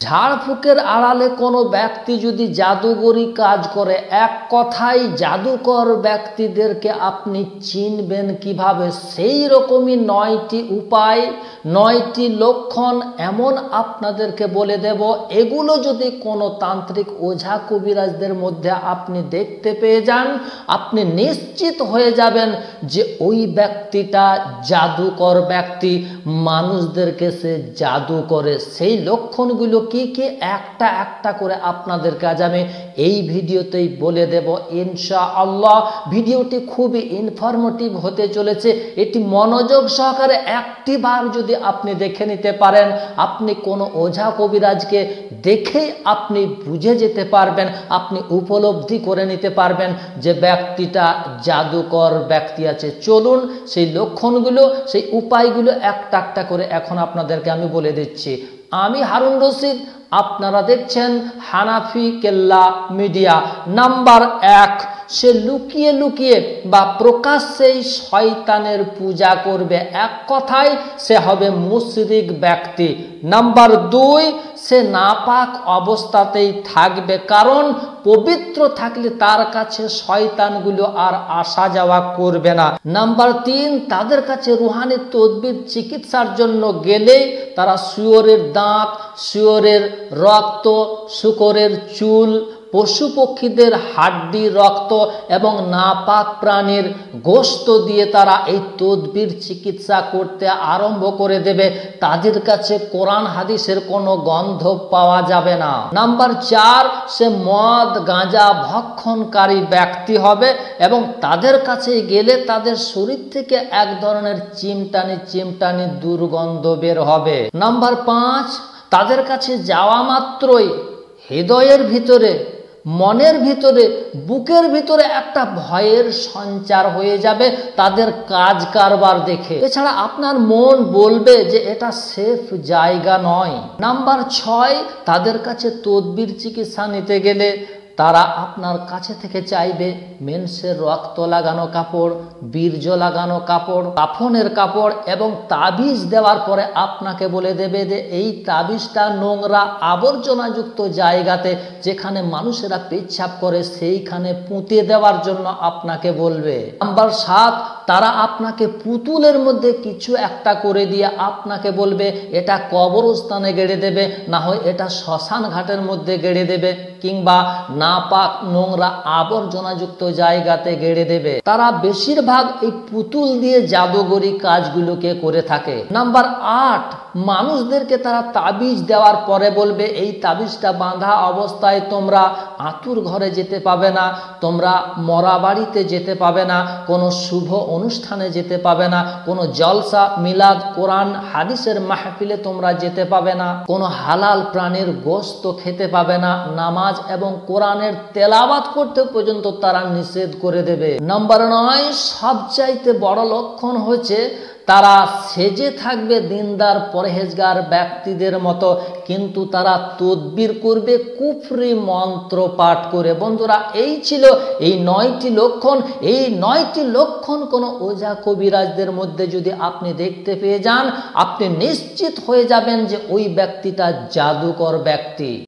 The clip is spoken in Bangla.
ঝাড়ফুঁকের আড়ালে কোনো ব্যক্তি যদি জাদুগরি কাজ করে, এক কথায় জাদুকর ব্যক্তিদেরকে আপনি চিনবেন কিভাবে? সেই রকমই 9টি উপায়, 9টি লক্ষণ এমন আপনাদেরকে বলে দেব। এগুলো যদি কোনো তান্ত্রিক ওঝা কবিরাজদের মধ্যে আপনি দেখতে পেয়ে যান, আপনি নিশ্চিত হয়ে যাবেন যে ওই ব্যক্তিটা জাদুকর ব্যক্তি, মানুষদেরকে সে জাদু করে। সেই লক্ষণগুলো কি কি একটা একটা করে আপনাদেরকে আজ আমি এই ভিডিওতেই বলে দেব ইনশাআল্লাহ। ভিডিওটি খুবই ইনফরমেটিভ হতে চলেছে। এটি মনোযোগ সহকারে একটি বার যদি আপনি দেখে নিতে পারেন, আপনি কোনো ওঝা কবিরাজকে দেখেই আপনি বুঝে যেতে পারবেন, আপনি উপলব্ধি করে নিতে পারবেন যে ব্যক্তিটা জাদুকর ব্যক্তি আছে। চলুন সেই লক্ষণগুলো, সেই উপায়গুলো একটা একটা করে এখন আপনাদেরকে আমি বলে দিচ্ছি। আমি হারুন রশিদ, আপনারা দেখছেন হানাফি কেল্লা মিডিয়া। নাম্বার 1, সে লুকিয়ে লুকিয়ে বা প্রকাশ্যেই শয়তানের পূজা করবে, এক কথায় সে হবে মুশরিক ব্যক্তি। নাম্বার 2, সে নাপাক অবস্থাতেই থাকবে, কারণ পবিত্র থাকলে তার কাছে শয়তানগুলো আর আসা যাওয়া করবে না। নাম্বার 3, তাদের কাছে রুহানি তদবির চিকিৎসার জন্য গেলে তারা শুয়োরের দাঁত, শুয়োরের রক্ত, শূকরের চুল, পশু পক্ষীদের হাড্ডি, রক্ত এবং নাপাক প্রাণীর গোশত দিয়ে তারা এই তদবির চিকিৎসা করতে আরম্ভ করে দেবে। তাদের কাছে কোরআন হাদিসের কোনো গন্ধ পাওয়া যাবে না। নাম্বার 4, সে মদ গাঁজা ভক্ষণকারী ব্যক্তি হবে এবং তাদের কাছে গেলে তাদের শরীর থেকে এক ধরনের চিমটানি চিমটানি দুর্গন্ধ বের হবে। নাম্বার 5, তাদের কাছে যাওয়া মাত্রই হৃদয়ের ভিতরে, মনের ভিতরে, বুকের ভিতরে একটা ভয়ের সঞ্চার হয়ে যাবে তাদের কাজ কারবার দেখে। এছাড়া আপনার মন বলবে যে এটা সেফ জায়গা নয়। নাম্বার 6, তাদের কাছে তদবির চিকিৎসা নিতে গেলে তারা আপনার কাছে থেকে চাইবে মেন্সের রক্ত লাগানো কাপড়, বীর্য লাগানো কাপড়, কাফনের কাপড় এবং তাবিজ দেওয়ার পরে আপনাকে বলে দেবে যে এই তাবিজটা নোংরা আবর্জনাযুক্ত জায়গাতে, যেখানে মানুষেরা পেচ্ছাপ করে, সেইখানে পুঁতে দেওয়ার জন্য আপনাকে বলবে। নাম্বার 7, তারা আপনাকে পুতুলের মধ্যে কিছু একটা করে দিয়ে আপনাকে বলবে এটা কবরস্থানে গেড়ে দেবে, না হয় এটা শ্মশান ঘাটের মধ্যে গেড়ে দেবে, কিংবা নাপাক নোংরা আবর্জনাযুক্ত জায়গাতে গেড়ে দেবে। তারা বেশিরভাগ এই পুতুল দিয়ে জাদুগরি কাজগুলোকে করে থাকে। নাম্বার 8, মানুষদেরকে তারা তাবিজ দেওয়ার পরে বলবে এই তাবিজটা বাঁধা অবস্থায় তোমরা আতুর ঘরে যেতে পাবে না, তোমরা মরা বাড়িতে যেতে পাবে না, কোনো শুভ অনুষ্ঠানে যেতে পাবে না, কোনো জলসা মিলাদ কোরআন হাদিসের মাহফিলে তোমরা যেতে পাবে না, কোনো হালাল প্রাণীর গোশত খেতে পাবে না, নামাজ এবং কোরআনের তেলাওয়াত করতে পর্যন্ত তারা নিষেধ করে দেবে। নাম্বার 9, সবচাইতে বড় লক্ষণ হচ্ছে তারা সেজে থাকবে দিনদার পরহেজগার ব্যক্তিদের মতো, কিন্তু তারা তদবির করবে কুফরি মন্ত্র পাঠ করে। বন্ধুরা, এই ছিল এই 9টি লক্ষণ। এই 9টি লক্ষণ কোনো ওঝা কবিরাজদের মধ্যে যদি আপনি দেখতে পেয়ে যান, আপনি নিশ্চিত হয়ে যাবেন যে ওই ব্যক্তিটা জাদুকর ব্যক্তি।